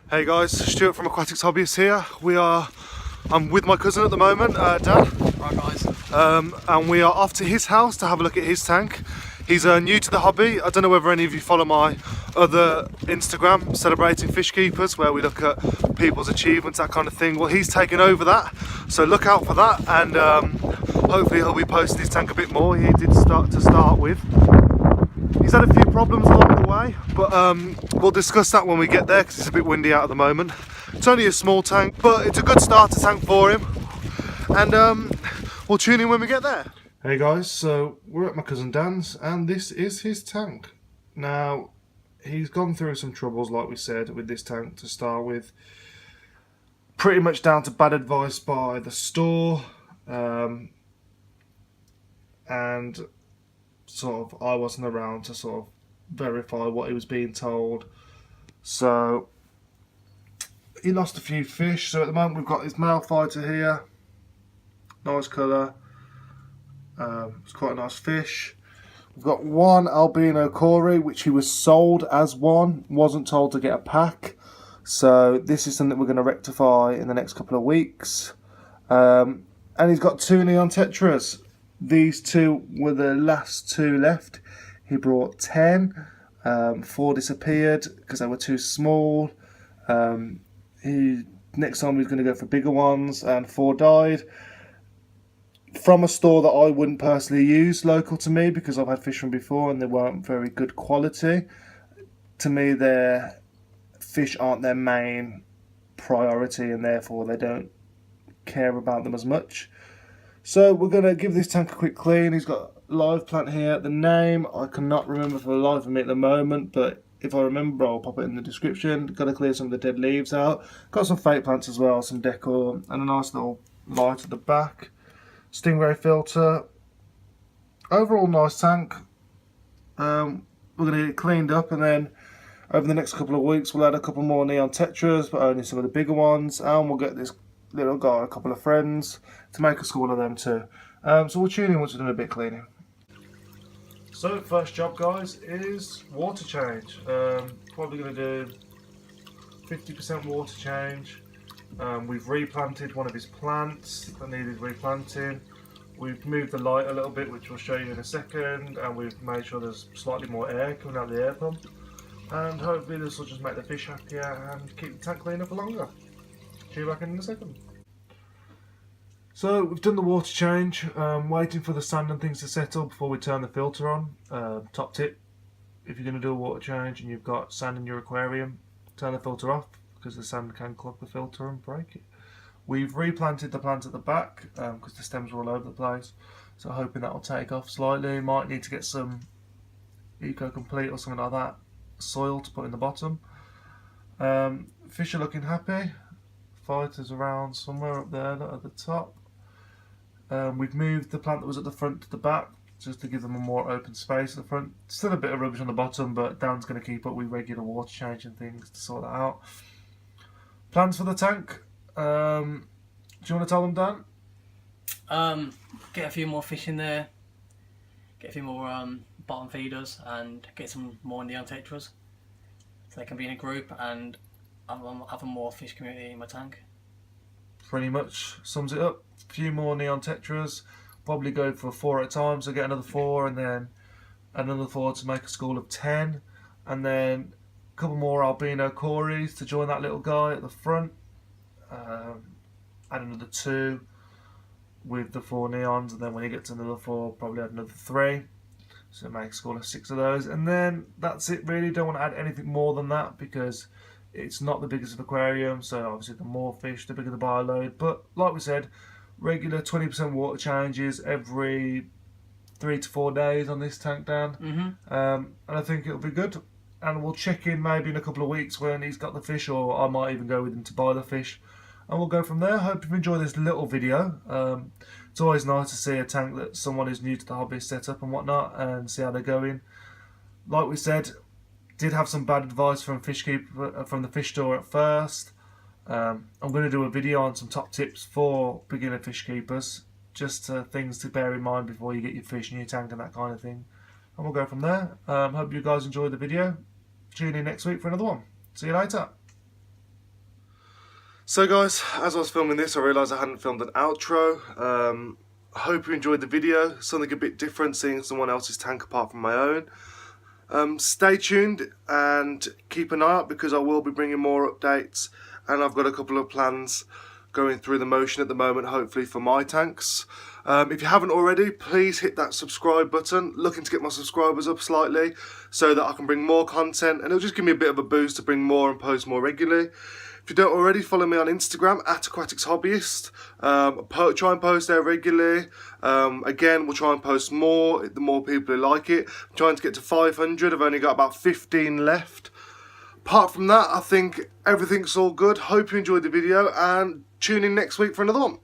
Hey guys, Stuart from Aquatics Hobbyists here. I'm with my cousin at the moment, Dan. Right guys. And we are off to his house to have a look at his tank. He's new to the hobby. I don't know whether any of you follow my other Instagram, Celebrating Fish Keepers, where we look at people's achievements, that kind of thing. Well, he's taken over that, so look out for that, and hopefully he'll be posting his tank a bit more. He did start with. He's had a few problems along the way, but we'll discuss that when we get there because it's a bit windy out at the moment. It's only a small tank, but it's a good starter tank for him, and we'll tune in when we get there. Hey guys, so we're at my cousin Dan's and this is his tank. Now, he's gone through some troubles, like we said, with this tank to start with. Pretty much down to bad advice by the store, and sort of I wasn't around to sort of verify what he was being told. So he lost a few fish. So at the moment we've got his male fighter here. Nice colour. It's quite a nice fish. We've got one albino Cory, which he was sold as one, wasn't told to get a pack. So this is something we're going to rectify in the next couple of weeks. And he's got two neon tetras. These two were the last two left. He brought 10. 4 disappeared because they were too small. Next time he's going to go for bigger ones, and 4 died. From a store that I wouldn't personally use, local to me, because I've had fish from before and they weren't very good quality. To me, their fish aren't their main priority, and therefore they don't care about them as much. So we're going to give this tank a quick clean. He's got a live plant here. The name I cannot remember for the life of me at the moment, but if I remember I'll pop it in the description. Got to clear some of the dead leaves out. Got some fake plants as well, some decor, and a nice little light at the back. Stingray filter. Overall nice tank. We're going to get it cleaned up, and then over the next couple of weeks we'll add a couple more neon tetras, but only some of the bigger ones, and we'll get this little guy a couple of friends to make a school of them too. So we'll tune in once we've done a bit of cleaning. So first job guys is water change. Probably going to do 50% water change. We've replanted one of his plants that needed replanting. We've moved the light a little bit, which we'll show you in a second, and we've made sure there's slightly more air coming out of the air pump, and hopefully this will just make the fish happier and keep the tank cleaner for longer. See you back in a second. So we've done the water change, waiting for the sand and things to settle before we turn the filter on. Top tip, if you're going to do a water change and you've got sand in your aquarium, turn the filter off, because the sand can clog the filter and break it. We've replanted the plant at the back because the stems were all over the place, so hoping that will take off slightly. Might need to get some Eco Complete or something like that soil to put in the bottom. Fish are looking happy. Fighters around somewhere up there at the top. We've moved the plant that was at the front to the back just to give them a more open space at the front. Still a bit of rubbish on the bottom, but Dan's going to keep up with regular water change and things to sort that out. Plans for the tank. Do you want to tell them, Dan? Get a few more fish in there, get a few more bottom feeders, and get some more neon tetras so they can be in a group and have a more fish community in my tank. Pretty much sums it up. A few more neon tetras, probably go for 4 at a time, so get another 4 and then another 4 to make a school of 10, and then a couple more albino Corys to join that little guy at the front. Add another 2 with the 4 neons, and then when you get to another 4 probably add another 3, so make a school of 6 of those, and then that's it really. Don't want to add anything more than that because it's not the biggest of aquarium, so obviously the more fish the bigger the bio load. But like we said, regular 20% water changes every 3 to 4 days on this tank down. And I think it'll be good, and we'll check in maybe in a couple of weeks when he's got the fish, or I might even go with him to buy the fish, and we'll go from there. Hope you've enjoyed this little video. It's always nice to see a tank that someone who's new to the hobby set up and whatnot, and see how they're going. Like we said, did have some bad advice from the fish store at first. I'm going to do a video on some top tips for beginner fish keepers, just things to bear in mind before you get your fish in your tank and that kind of thing. And we'll go from there. Hope you guys enjoyed the video. Tune in next week for another one. See you later. So guys, as I was filming this, I realised I hadn't filmed an outro. I hope you enjoyed the video. Something a bit different, seeing someone else's tank apart from my own. Stay tuned and keep an eye out, because I will be bringing more updates, and I've got a couple of plans going through the motion at the moment, hopefully for my tanks. If you haven't already, please hit that subscribe button. Looking to get my subscribers up slightly so that I can bring more content, and it'll just give me a bit of a boost to bring more and post more regularly. If you don't already, follow me on Instagram at Aquatics Hobbyist. Try and post there regularly. Again, we'll try and post more, the more people who like it. I'm trying to get to 500. I've only got about 15 left. Apart from that, I think everything's all good. Hope you enjoyed the video, and tune in next week for another one.